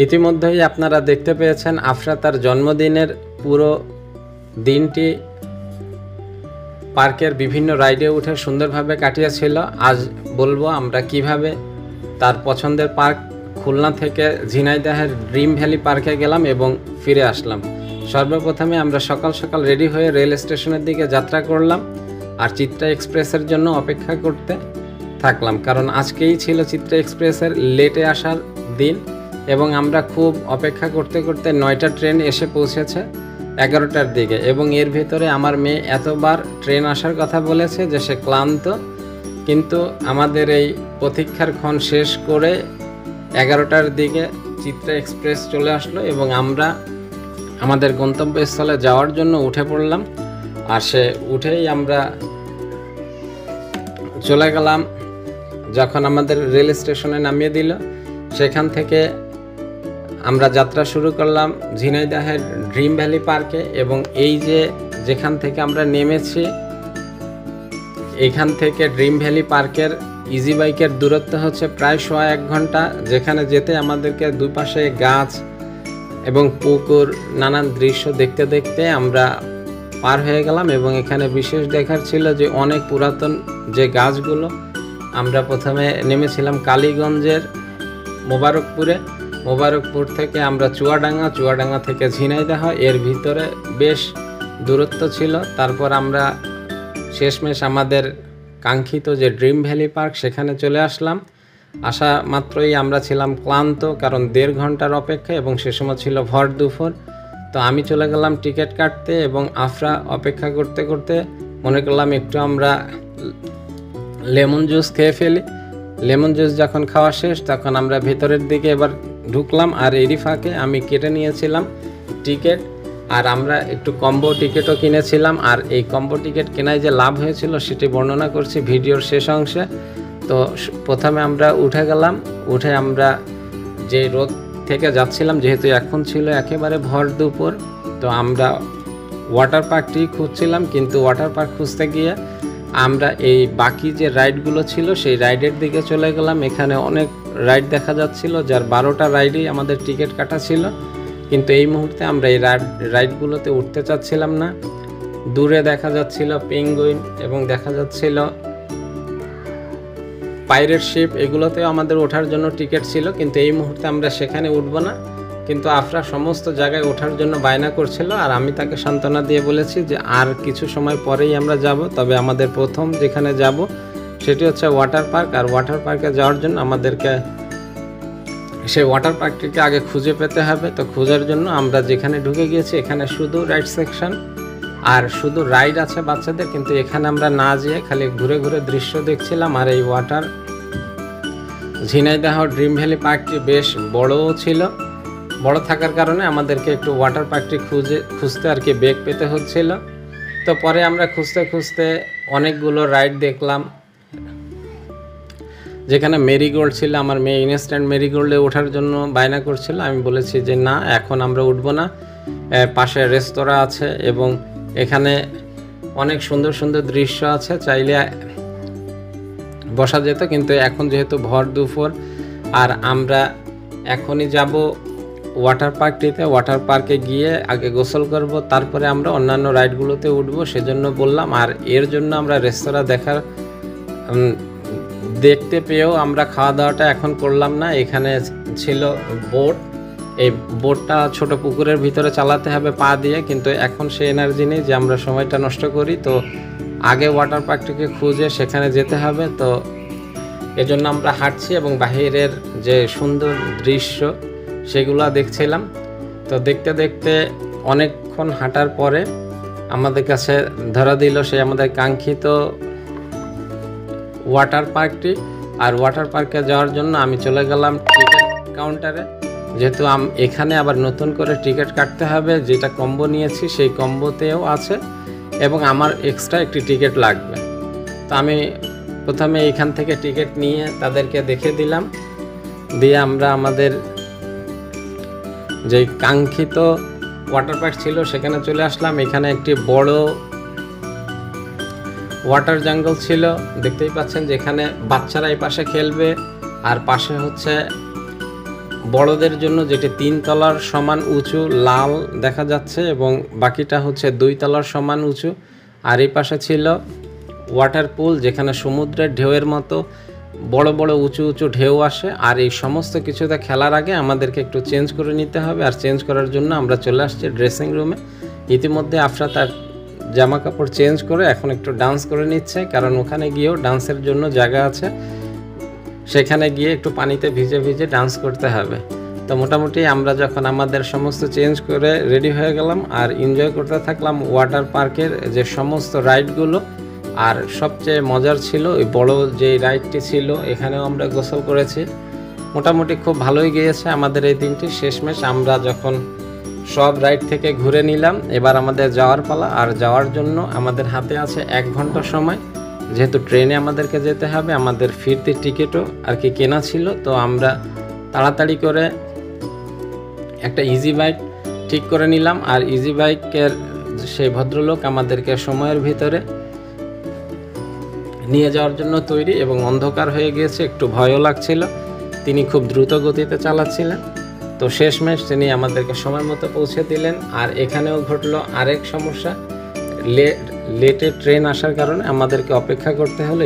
ইতিমধ্যেই আপনারা দেখতে পেয়েছেন আফরা তার জন্মদিনের পুরো দিনটি পার্কের বিভিন্ন রাইডে উঠে সুন্দরভাবে কাটিয়েছিল। আজ বলবো আমরা কিভাবে তার পছন্দের পার্ক খুলনা থেকে ঝিনাইদহের ড্রিম ভ্যালি পার্কে গেলাম এবং ফিরে আসলাম। সর্বপ্রথমে আমরা সকাল সকাল রেডি হয়ে রেল স্টেশনের দিকে যাত্রা করলাম আর চিত্রা এক্সপ্রেসের জন্য অপেক্ষা করতে থাকলাম, কারণ আজকেই ছিল চিত্রা এক্সপ্রেসের লেটে আসার দিন এবং আমরা খুব অপেক্ষা করতে করতে 9টা ট্রেন এসে পৌঁছেছে 11টার দিকে এবং এর ভিতরে আমার মেয়ে এতবার ট্রেন আসার কথা বলেছে যে সে ক্লান্ত, কিন্তু আমাদের এই প্রতীক্ষার ক্ষণ শেষ করে 11টার দিকে চিত্রা এক্সপ্রেস চলে আসলো এবং আমরা আমাদের গন্তব্যস্থলে যাওয়ার জন্য উঠে পড়লাম। আর সে উঠেই আমরা চলে গেলাম, যখন আমাদের রেল স্টেশনে নামিয়ে দিল সেখান থেকে আমরা যাত্রা শুরু করলাম ঝিনাইদহের ড্রিম ভ্যালি পার্কে। এবং এই যে যেখান থেকে আমরা নেমেছি এখান থেকে ড্রিম ভ্যালি পার্কের ইজি বাইকের দূরত্ব হচ্ছে প্রায় 1.5 ঘন্টা, যেখানে যেতে আমাদেরকে দুই পাশে গাছ এবং পুকুর নানান দৃশ্য দেখতে দেখতে আমরা পার হয়ে গেলাম। এবং এখানে বিশেষ দেখার ছিল যে অনেক পুরাতন যে গাছগুলো, আমরা প্রথমে নেমেছিলাম কালীগঞ্জের মোবারকপুর থেকে আমরা চুয়াডাঙ্গা থেকে ঝিনাইদহ, এর ভিতরে বেশ দূরত্ব ছিল। তারপর আমরা শেষমেশ আমাদের কাঙ্ক্ষিত যে ড্রিম ভ্যালি পার্ক সেখানে চলে আসলাম। আসা মাত্রই আমরা ছিলাম ক্লান্ত, কারণ 1.5 ঘন্টার অপেক্ষা এবং সে সময় ছিল ভর দুপুর। তো আমি চলে গেলাম টিকিট কাটতে এবং আফরা অপেক্ষা করতে করতে মনে করলাম একটু আমরা লেমন জুস খেয়ে ফেলি। লেমন জুস যখন খাওয়া শেষ তখন আমরা ভেতরের দিকে এবার ঢুকলাম আর এরই ফাঁকে আমি কেটে নিয়েছিলাম টিকিট আর আমরা একটু কম্বো টিকিটও কিনেছিলাম। আর এই কম্বো টিকিট কেনায় যে লাভ হয়েছিল সেটি বর্ণনা করছি ভিডিওর শেষ অংশে। তো প্রথমে আমরা উঠে গেলাম, উঠে আমরা যে রোড থেকে যাচ্ছিলাম, যেহেতু এখন ছিল একেবারে ভর দুপুর, তো আমরা ওয়াটার পার্কটি খুঁজছিলাম, কিন্তু ওয়াটার পার্ক খুঁজতে গিয়ে আমরা এই বাকি যে রাইডগুলো ছিল সেই রাইডের দিকে চলে গেলাম। এখানে অনেক রাইড দেখা যাচ্ছিল, যার 12টা রাইডই আমাদের টিকিট কাটা ছিল, কিন্তু এই মুহূর্তে আমরা এই রাইডগুলোতে উঠতে চাচ্ছিলাম না। দূরে দেখা যাচ্ছিল পেঙ্গুইন এবং দেখা যাচ্ছিল পাইরেট শিপ, এগুলোতেও আমাদের ওঠার জন্য টিকিট ছিল, কিন্তু এই মুহূর্তে আমরা সেখানে উঠবো না। কিন্তু আফরা সমস্ত জায়গায় ওঠার জন্য বায়না করছিল আর আমি তাকে সান্ত্বনা দিয়ে বলেছি যে আর কিছু সময় পরেই আমরা যাব, তবে আমাদের প্রথম যেখানে যাব সেটি হচ্ছে ওয়াটার পার্ক। আর ওয়াটার পার্কে যাওয়ার জন্য আমাদেরকে সেই ওয়াটার পার্কটিকে আগে খুঁজে পেতে হবে। তো খোঁজার জন্য আমরা যেখানে ঢুকে গিয়েছি এখানে শুধু রাইড সেকশন আর শুধু রাইড আছে বাচ্চাদের, কিন্তু এখানে আমরা না যেয়ে খালি ঘুরে ঘুরে দৃশ্য দেখছিলাম। আর এই ঝিনাইদহ ড্রিম ভ্যালি পার্কটি বেশ বড়ও ছিল, বড় থাকার কারণে আমাদেরকে একটু ওয়াটার পার্কটি খুঁজতে আর কি বেগ পেতে হচ্ছিল। তো পরে আমরা খুঁজতে খুঁজতে অনেকগুলো রাইড দেখলাম, যেখানে মেরিগোল্ড ছিল। আমার মেয়ে ইনস্ট্যান্ট মেরিগোল্ডে ওঠার জন্য বায়না করছিল, আমি বলেছি যে না, এখন আমরা উঠবো না, পাশে রেস্তোরাঁ আছে এবং এখানে অনেক সুন্দর সুন্দর দৃশ্য আছে, চাইলে বসা যেত, কিন্তু এখন যেহেতু ভর দুপুর আর আমরা এখনই যাব ওয়াটার পার্কটিতে। ওয়াটার পার্কে গিয়ে আগে গোসল করব, তারপরে আমরা অন্যান্য রাইডগুলোতে উঠবো, সেজন্য বললাম। আর এর জন্য আমরা রেস্তোরাঁ দেখতে পেয়েও আমরা খাওয়া দাওয়াটা এখন করলাম না। এখানে ছিল বোট, এই বোটটা ছোট পুকুরের ভিতরে চালাতে হবে পা দিয়ে, কিন্তু এখন সে এনার্জি নেই যে আমরা সময়টা নষ্ট করি। তো আগে ওয়াটার পার্কটিকে খুঁজে সেখানে যেতে হবে, তো এজন্য আমরা হাঁটছি এবং বাহিরের যে সুন্দর দৃশ্য সেগুলো দেখছিলাম। তো দেখতে দেখতে অনেকক্ষণ হাঁটার পরে আমাদের কাছে ধরা দিল সেই আমাদের কাঙ্ক্ষিত ওয়াটার পার্কটি। আর ওয়াটার পার্কে যাওয়ার জন্য আমি চলে গেলাম টিকিট কাউন্টারে, যেহেতু এখানে আবার নতুন করে টিকিট কাটতে হবে, যেটা কম্বো নিয়েছি সেই কম্বোতেও আছে এবং আমার এক্সট্রা একটি টিকিট লাগবে। তো আমি প্রথমে এখান থেকে টিকিট নিয়ে তাদেরকে দেখে দিলাম, দিয়ে আমরা আমাদের যে কাঙ্ক্ষিত ওয়াটার পার্ক ছিল সেখানে চলে আসলাম। এখানে একটি বড় ওয়াটার জাঙ্গল ছিল, দেখতেই পাচ্ছেন, যেখানে বাচ্চারা এই পাশে খেলবে আর পাশে হচ্ছে বড়দের জন্য, যেটি 3 তলার সমান উঁচু লাল দেখা যাচ্ছে এবং বাকিটা হচ্ছে 2 তলার সমান উঁচু। আর এই পাশে ছিল ওয়াটার পুল, যেখানে সমুদ্রের ঢেউয়ের মতো বড় বড় উঁচু উঁচু ঢেউ আসে। আর এই সমস্ত কিছুতে খেলার আগে আমাদেরকে একটু চেঞ্জ করে নিতে হবে, আর চেঞ্জ করার জন্য আমরা চলে আসছি ড্রেসিং রুমে। ইতিমধ্যে আফরা তার জামা কাপড় চেঞ্জ করে এখন একটু ডান্স করে নিচ্ছে, কারণ ওখানে গিয়েও ডান্সের জন্য জায়গা আছে, সেখানে গিয়ে একটু পানিতে ভিজে ভিজে ডান্স করতে হবে। তো মোটামুটি আমরা যখন আমাদের সমস্ত চেঞ্জ করে রেডি হয়ে গেলাম আর এনজয় করতে থাকলাম ওয়াটার পার্কের যে সমস্ত রাইডগুলো। আর সবচেয়ে মজার ছিল ওই বড় যে রাইডটি ছিল, এখানেও আমরা গোসল করেছি। মোটামুটি খুব ভালোই গিয়েছে আমাদের এই দিনটি। শেষমেশ আমরা যখন সব রাইড থেকে ঘুরে নিলাম, এবার আমাদের যাওয়ার পালা। আর যাওয়ার জন্য আমাদের হাতে আছে 1 ঘন্টা সময়, যেহেতু ট্রেনে আমাদেরকে যেতে হবে। আমাদের ফিরতির টিকিটও আর কি কেনা ছিল, তো আমরা তাড়াতাড়ি করে একটা ইজি বাইক ঠিক করে নিলাম। আর ইজি বাইকের সেই ভদ্রলোক আমাদেরকে সময়ের ভিতরে নিয়ে যাওয়ার জন্য তৈরি, এবং অন্ধকার হয়ে গিয়েছে, একটু ভয়ও লাগছিল। তিনি খুব দ্রুত গতিতে চালাচ্ছিলেন। তো শেষমেশ তিনি আমাদেরকে সময় মতো পৌঁছে দিলেন। আর এখানেও ঘটলো আরেক সমস্যা, লেটে ট্রেন আসার কারণে আমাদেরকে অপেক্ষা করতে হলো।